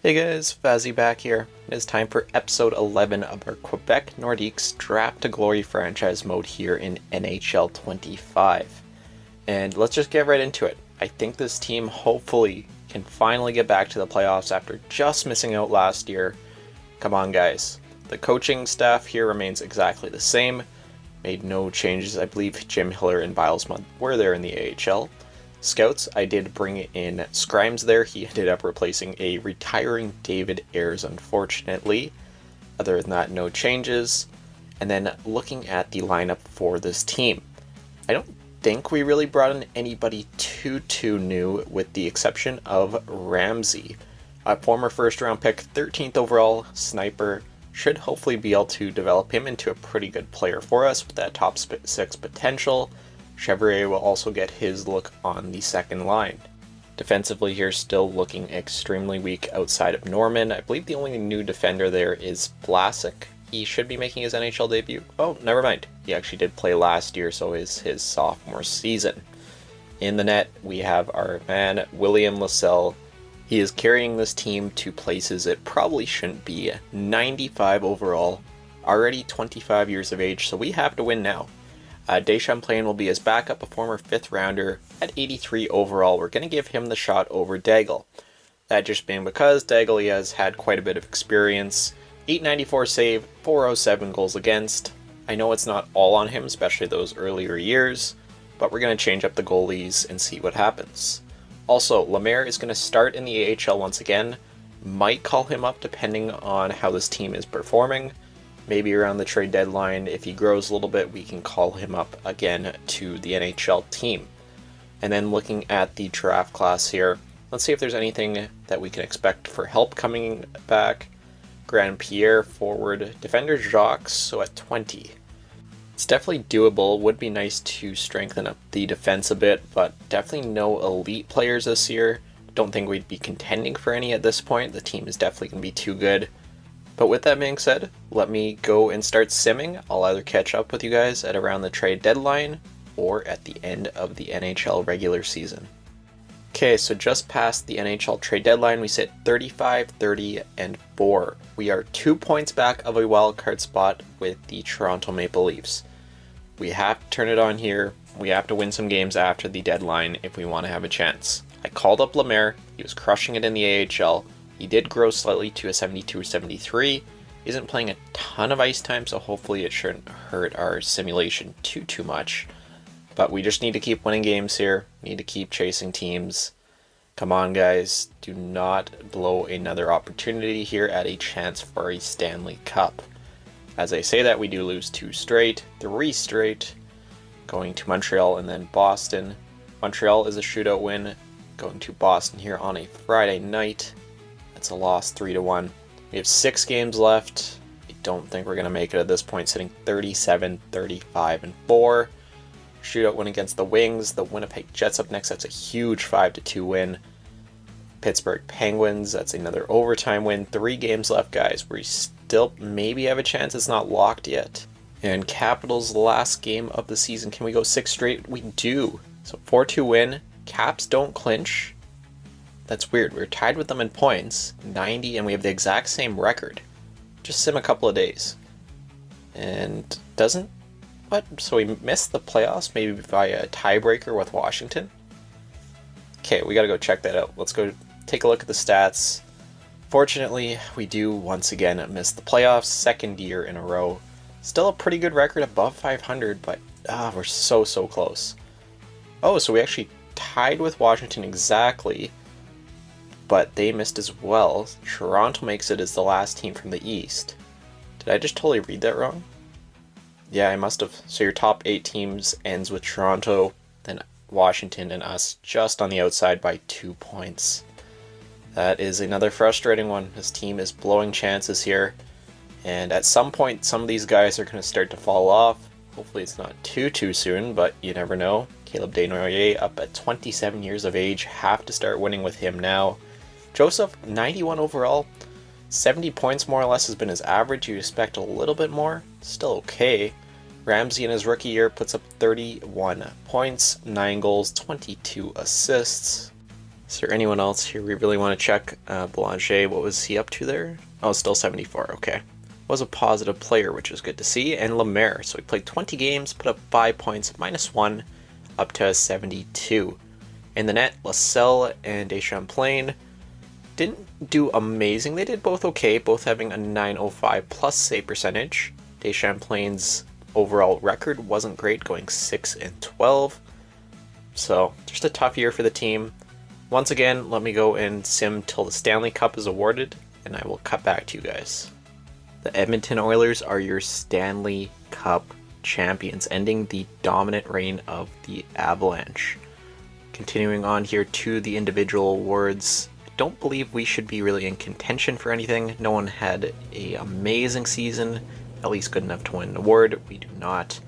Hey guys, Fazzy back here. It is time for episode 11 of our Quebec Nordiques Draft to Glory franchise mode here in NHL 25. And let's just get right into it. I think this team hopefully can finally get back to the playoffs after just missing out last year. Come on guys. The coaching staff here remains exactly the same. Made no changes. I believe Jim Hiller and Bilesmont were there in the AHL. Scouts, I did bring in Scrimes there. He ended up replacing a retiring David Ayres, unfortunately. Other than that, no changes. And then looking at the lineup for this team, I don't think we really brought in anybody too new, with the exception of Ramsey, a former first-round pick, 13th overall sniper. Should hopefully be able to develop him into a pretty good player for us with that top 6 potential. Chevrier will also get his look on the second line. Defensively here, still looking extremely weak outside of Norman. I believe the only new defender there is Vlasic. He should be making his NHL debut. Oh, never mind. He actually did play last year, so is his sophomore season. In the net, we have our man, William Lassell. He is carrying this team to places it probably shouldn't be. 95 overall, already 25 years of age, so we have to win now. Deschamplain will be his backup, a former 5th rounder at 83 overall. We're going to give him the shot over Daigle. That just being because Daigle has had quite a bit of experience. 894 save, 407 goals against. I know it's not all on him, especially those earlier years, but we're going to change up the goalies and see what happens. Also, Lemaire is going to start in the AHL once again. Might call him up depending on how this team is performing. Maybe around the trade deadline, if he grows a little bit, we can call him up again to the NHL team. And then looking at the draft class here, let's see if there's anything that we can expect for help coming back. Grand Pierre forward, defender Jacques, so at 20. It's definitely doable. Would be nice to strengthen up the defense a bit, but definitely no elite players this year. Don't think we'd be contending for any at this point. The team is definitely going to be too good. But with that being said, let me go and start simming. I'll either catch up with you guys at around the trade deadline or at the end of the NHL regular season. Okay, so just past the NHL trade deadline, we sit 35, 30, and 4. We are 2 points back of a wildcard spot with the Toronto Maple Leafs. We have to turn it on here. We have to win some games after the deadline if we want to have a chance. I called up Lemaire. He was crushing it in the AHL. He did grow slightly to a 72-73. Isn't playing a ton of ice time, so hopefully it shouldn't hurt our simulation too much. But we just need to keep winning games here. Need to keep chasing teams. Come on, guys. Do not blow another opportunity here at a chance for a Stanley Cup. As I say that, we do lose 2 straight, 3 straight. Going to Montreal and then Boston. Montreal is a shootout win. Going to Boston here on a Friday night. It's a loss 3-1. We have 6 games left. I don't think we're going to make it at this point, sitting 37, 35, and 4. Shootout win against the Wings. The Winnipeg Jets up next. That's a huge 5-2 win. Pittsburgh Penguins. That's another overtime win. 3 games left, guys. We still maybe have a chance. It's not locked yet. And Capitals' last game of the season. Can we go 6 straight? We do. So 4-2 win. Caps don't clinch. That's weird. We're tied with them in points, 90, and we have the exact same record. Just sim a couple of days. And doesn't... What? So we missed the playoffs, maybe via a tiebreaker with Washington? Okay, we gotta go check that out. Let's go take a look at the stats. Fortunately, we do once again miss the playoffs, 2nd year in a row. Still a pretty good record, above 500, but we're so close. Oh, so we actually tied with Washington exactly, but they missed as well. Toronto makes it as the last team from the East. Did I just totally read that wrong? Yeah, I must have. So your top 8 teams ends with Toronto, then Washington and us just on the outside by 2 points. That is another frustrating one. This team is blowing chances here, and at some point some of these guys are going to start to fall off. Hopefully it's not too soon, but you never know. Caleb Desnoyers up at 27 years of age. Have to start winning with him now. Joseph, 91 overall, 70 points more or less has been his average. You expect a little bit more, still okay. Ramsey in his rookie year puts up 31 points, 9 goals, 22 assists. Is there anyone else here we really want to check? Boulanger, what was he up to there? Oh, still 74, okay. Was a positive player, which is good to see. And Lemaire, so he played 20 games, put up 5 points, -1, up to 72. In the net, Lascelles and Deschamplain didn't do amazing. They did both okay, both having a 905 plus save percentage. Deschamplain's overall record wasn't great, going 6-12. So just a tough year for the team. Once again, let me go and sim till the Stanley Cup is awarded, and I will cut back to you guys. The Edmonton Oilers are your Stanley Cup champions, ending the dominant reign of the Avalanche. Continuing on here to the individual awards, I don't believe we should be really in contention for anything. No one had an amazing season, at least good enough to win an award. We do not.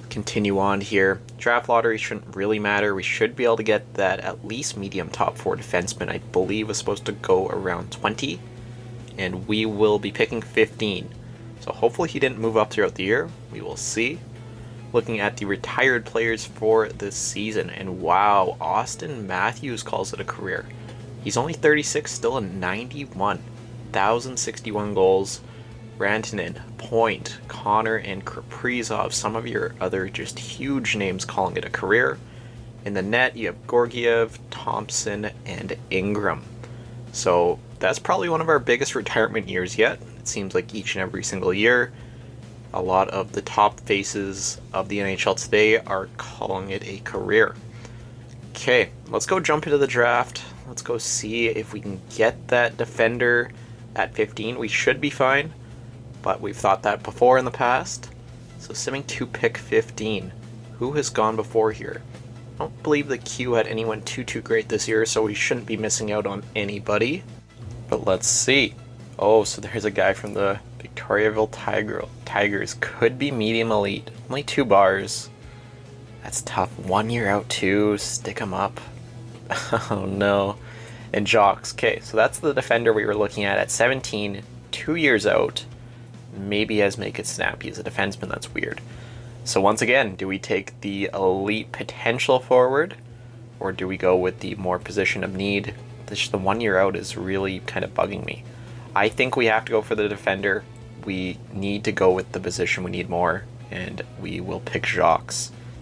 Continue on here. Draft lottery shouldn't really matter. We should be able to get that at least medium top 4 defenseman. I believe was supposed to go around 20, and we will be picking 15. So hopefully he didn't move up throughout the year. We will see. Looking at the retired players for this season, and wow, Austin Matthews calls it a career. He's only 36, still a 91, 1,061 goals. Rantanen, Point, Connor, and Kaprizov, some of your other just huge names calling it a career. In the net, you have Georgiev, Thompson, and Ingram. So that's probably one of our biggest retirement years yet. It seems like each and every single year, a lot of the top faces of the NHL today are calling it a career. Okay, let's go jump into the draft. Let's go see if we can get that defender at 15. We should be fine, but we've thought that before in the past. So simming to pick 15. Who has gone before here? I don't believe the Q had anyone too great this year, so we shouldn't be missing out on anybody. But let's see. Oh, so there's a guy from the Victoriaville Tigers. Could be medium elite. Only 2 bars. That's tough. 1 year out too. Stick him up. Oh no. And Jocks. Okay, so that's the defender we were looking at 17. 2 years out. Maybe has make it snap. He's a defenseman. That's weird. So once again, do we take the elite potential forward, or do we go with the more position of need? The 1 year out is really kind of bugging me. I think we have to go for the defender. We need to go with the position we need more, and we will pick Jacques.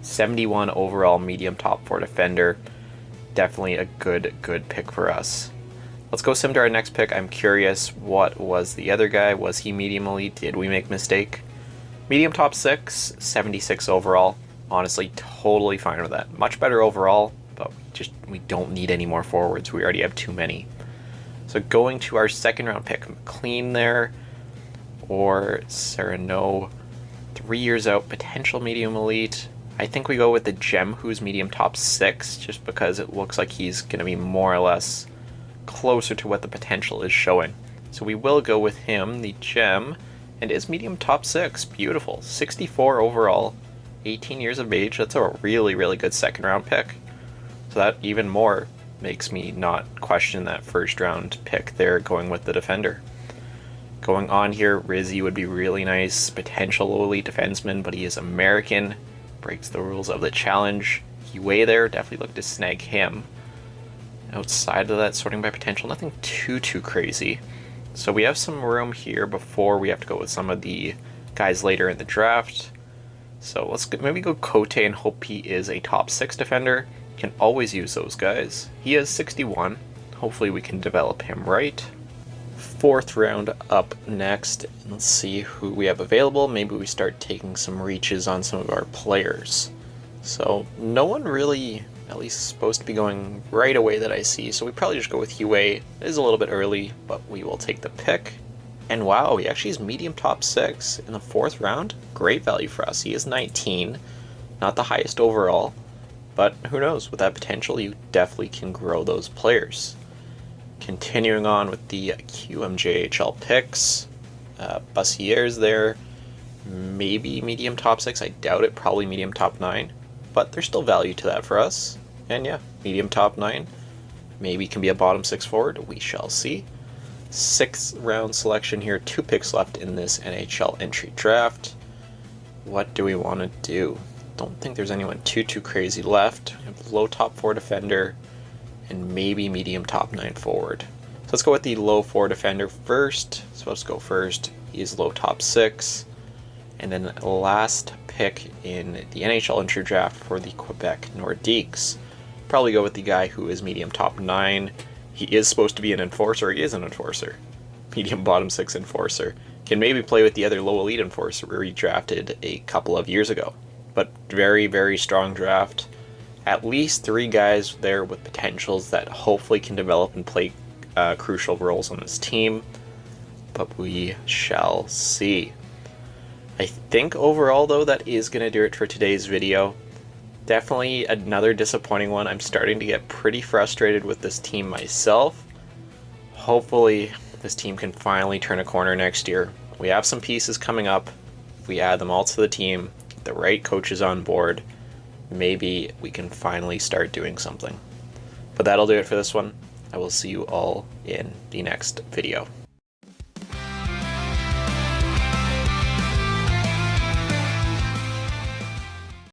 71 overall medium top 4 defender. Definitely a good pick for us. Let's go sim to our next pick. I'm curious, what was the other guy? Was he medium elite? Did we make a mistake? Medium top 6, 76 overall. Honestly, totally fine with that. Much better overall, but we don't need any more forwards. We already have too many. So going to our second round pick, McLean there, or Serrano. 3 years out, potential medium elite. I think we go with the Gem, who's medium top 6, just because it looks like he's going to be more or less closer to what the potential is showing. So we will go with him, the Gem, and is medium top 6. Beautiful. 64 overall, 18 years of age. That's a really good second round pick. So that even more makes me not question that first round pick there, going with the defender. Going on here, Rizzy would be really nice. Potential elite defenseman, but he is American. Breaks the rules of the challenge. Hue there, definitely look to snag him. Outside of that, sorting by potential, nothing too crazy. So we have some room here before we have to go with some of the guys later in the draft. So let's maybe go Cote and hope he is a top 6 defender. Can always use those guys. He is 61. Hopefully we can develop him right. 4th round up next. Let's see who we have available. Maybe we start taking some reaches on some of our players. So no one really, at least supposed to be going right away that I see. So we probably just go with Hue. It is a little bit early, but we will take the pick. And wow, he actually is medium top 6 in the 4th round. Great value for us. He is 19. Not the highest overall, but who knows? With that potential, you definitely can grow those players. Continuing on with the QMJHL picks. Bussier's there. Maybe medium top 6. I doubt it. Probably medium top 9. But there's still value to that for us. And yeah, medium top 9. Maybe can be a bottom 6 forward. We shall see. 6th round selection here. 2 picks left in this NHL entry draft. What do we want to do? Don't think there's anyone too crazy left. We have low top 4 defender and maybe medium top 9 forward. So let's go with the low 4 defender first. So let's go first. He is low top 6. And then last pick in the NHL entry draft for the Quebec Nordiques. Probably go with the guy who is medium top 9. He is supposed to be an enforcer. He is an enforcer. Medium bottom 6 enforcer. Can maybe play with the other low elite enforcer we drafted a couple of years ago. But very, very strong draft. At least 3 guys there with potentials that hopefully can develop and play crucial roles on this team. But we shall see. I think overall, though, that is going to do it for today's video. Definitely another disappointing one. I'm starting to get pretty frustrated with this team myself. Hopefully, this team can finally turn a corner next year. We have some pieces coming up. If we add them all to the team, the right coaches on board, maybe we can finally start doing something. But that'll do it for this one. I will see you all in the next video.